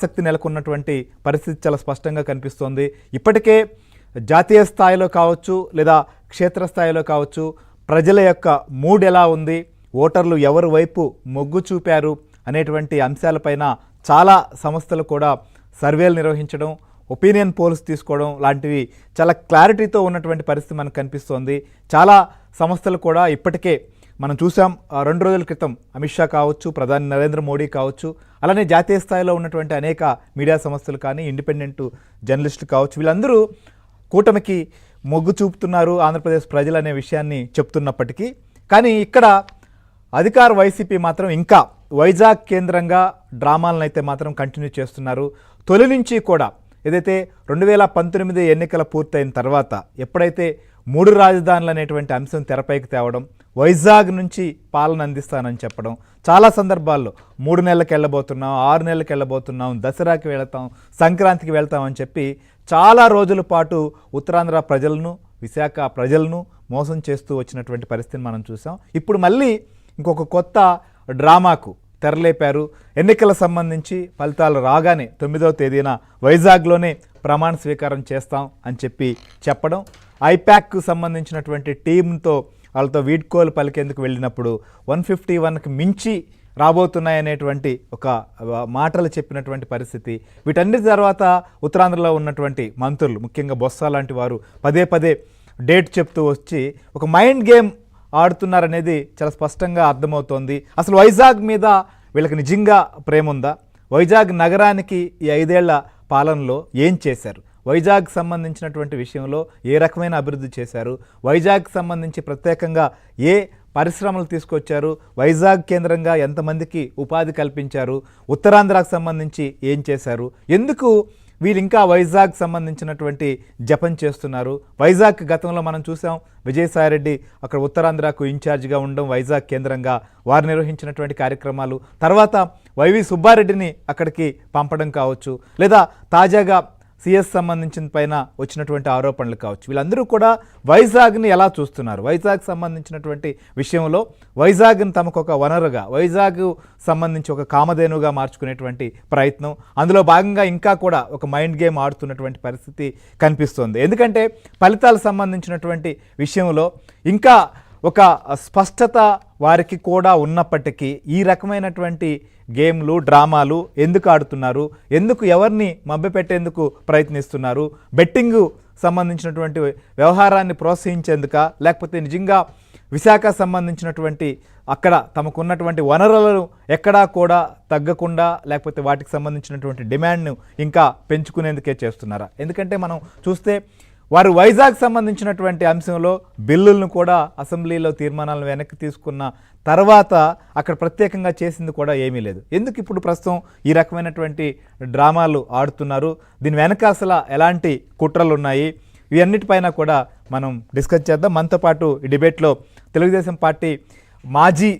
ఆసక్తి నెలకొన్నటువంటి పరిస్థితి చాలా స్పష్టంగా కనిపిస్తోంది. ఇప్పటికే జాతీయ స్థాయిలో కావచ్చు లేదా క్షేత్రస్థాయిలో కావచ్చు ప్రజల యొక్క మూడ్ ఎలా ఉంది, ఓటర్లు ఎవరి వైపు మొగ్గు చూపారు అనేటువంటి అంశాలపైన చాలా సంస్థలు కూడా సర్వేలు నిర్వహించడం, ఒపీనియన్ పోల్స్ తీసుకోవడం లాంటివి చాలా క్లారిటీతో ఉన్నటువంటి పరిస్థితి మనకు కనిపిస్తోంది. చాలా సంస్థలు కూడా ఇప్పటికే మనం చూసాం. 2 రోజుల క్రితం అమిత్ షా కావచ్చు, ప్రధాని నరేంద్ర మోడీ కావచ్చు, అలానే జాతీయ స్థాయిలో ఉన్నటువంటి అనేక మీడియా సంస్థలు కానీ, ఇండిపెండెంట్ జర్నలిస్టులు కావచ్చు, వీళ్ళందరూ కూటమికి మొగ్గు చూపుతున్నారు ఆంధ్రప్రదేశ్ ప్రజలు అనే విషయాన్ని చెప్తున్నప్పటికీ, కానీ ఇక్కడ అధికార వైసీపీ మాత్రం ఇంకా వైజాగ్ కేంద్రంగా డ్రామాలను అయితే మాత్రం కంటిన్యూ చేస్తున్నారు. తొలి నుంచి కూడా ఏదైతే 2019 ఎన్నికల పూర్తయిన తర్వాత ఎప్పుడైతే 3 రాజధానులు అనేటువంటి అంశం తెరపైకి తేవడం, వైజాగ్ నుంచి పాలన అందిస్తానని చెప్పడం, చాలా సందర్భాల్లో 3 నెలలకు వెళ్ళబోతున్నాం, 6 నెలలకు వెళ్ళబోతున్నాం, దసరాకి వెళతాం, సంక్రాంతికి వెళ్తామని చెప్పి చాలా రోజుల పాటు ఉత్తరాంధ్ర ప్రజలను, విశాఖ ప్రజలను మోసం చేస్తూ వచ్చినటువంటి పరిస్థితిని మనం చూసాం. ఇప్పుడు మళ్ళీ ఇంకొక కొత్త డ్రామాకు తెరలేపారు. ఎన్నికల సంబంధించి ఫలితాలు రాగానే 9వ తేదీన వైజాగ్లోనే ప్రమాణ స్వీకారం చేస్తాం అని చెప్పడం, ఐపాక్కు సంబంధించినటువంటి టీంతో వాళ్ళతో వీడ్కోలు పలికేందుకు వెళ్ళినప్పుడు 151కి మించి రాబోతున్నాయనేటువంటి ఒక మాటలు చెప్పినటువంటి పరిస్థితి. వీటన్నిటి తర్వాత ఉత్తరాంధ్రలో ఉన్నటువంటి మంత్రులు, ముఖ్యంగా బొత్స లాంటి వారు పదే డేట్ చెప్తూ వచ్చి ఒక మైండ్ గేమ్ ఆడుతున్నారనేది చాలా స్పష్టంగా అర్థమవుతోంది. అసలు వైజాగ్ మీద వీళ్ళకి నిజంగా ప్రేమ ఉందా? వైజాగ్ నగరానికి ఈ 5 ఏళ్ల పాలనలో ఏం చేశారు? వైజాగ్ సంబంధించినటువంటి విషయంలో ఏ రకమైన అభివృద్ధి చేశారు? వైజాగ్ సంబంధించి ప్రత్యేకంగా ఏ పరిశ్రమలు తీసుకొచ్చారు? వైజాగ్ కేంద్రంగా ఎంతమందికి ఉపాధి కల్పించారు? ఉత్తరాంధ్రకు సంబంధించి ఏం చేశారు? ఎందుకు వీళ్ళు ఇంకా వైజాగ్ సంబంధించినటువంటి జపం చేస్తున్నారు? వైజాగ్ గతంలో మనం చూసాం, విజయసాయిరెడ్డి అక్కడ ఉత్తరాంధ్రకు ఇన్ఛార్జిగా ఉండడం, వైజాగ్ కేంద్రంగా వారు నిర్వహించినటువంటి కార్యక్రమాలు, తర్వాత వైవి సుబ్బారెడ్డిని అక్కడికి పంపడం కావచ్చు, లేదా తాజాగా సిఎస్ సంబంధించిన పైన వచ్చినటువంటి ఆరోపణలు కావచ్చు, వీళ్ళందరూ కూడా వైజాగ్ని ఎలా చూస్తున్నారు? వైజాగ్ సంబంధించినటువంటి విషయంలో వైజాగ్ని తమకు ఒక వనరుగా, వైజాగ్ సంబంధించి ఒక కామధేనుగా మార్చుకునేటువంటి ప్రయత్నం, అందులో భాగంగా ఇంకా కూడా ఒక మైండ్ గేమ్ ఆడుతున్నటువంటి పరిస్థితి కనిపిస్తోంది. ఎందుకంటే ఫలితాలకు సంబంధించినటువంటి విషయంలో ఇంకా ఒక స్పష్టత వారికి కూడా ఉన్నప్పటికీ ఈ రకమైనటువంటి గేమ్లు, డ్రామాలు ఎందుకు ఆడుతున్నారు? ఎందుకు ఎవరిని మభ్యపెట్టేందుకు ప్రయత్నిస్తున్నారు? బెట్టింగ్ సంబంధించినటువంటి వ్యవహారాన్ని ప్రోత్సహించేందుక, లేకపోతే నిజంగా విశాఖ సంబంధించినటువంటి అక్కడ తమకున్నటువంటి వనరులను ఎక్కడా కూడా తగ్గకుండా, లేకపోతే వాటికి సంబంధించినటువంటి డిమాండ్ను ఇంకా పెంచుకునేందుకే చేస్తున్నారా? ఎందుకంటే మనం చూస్తే వారు వైజాగ్ సంబంధించినటువంటి అంశంలో బిల్లులను కూడా అసెంబ్లీలో తీర్మానాలను వెనక్కి తీసుకున్న తర్వాత అక్కడ ప్రత్యేకంగా చేసింది కూడా ఏమీ లేదు. ఎందుకు ఇప్పుడు ప్రస్తుతం ఈ రకమైనటువంటి డ్రామాలు ఆడుతున్నారు? దీని వెనక అసలు ఎలాంటి కుట్రలు ఉన్నాయి? ఇవన్నిటిపైన కూడా మనం డిస్కస్ చేద్దాం. మనతో పాటు ఈ డిబేట్లో తెలుగుదేశం పార్టీ మాజీ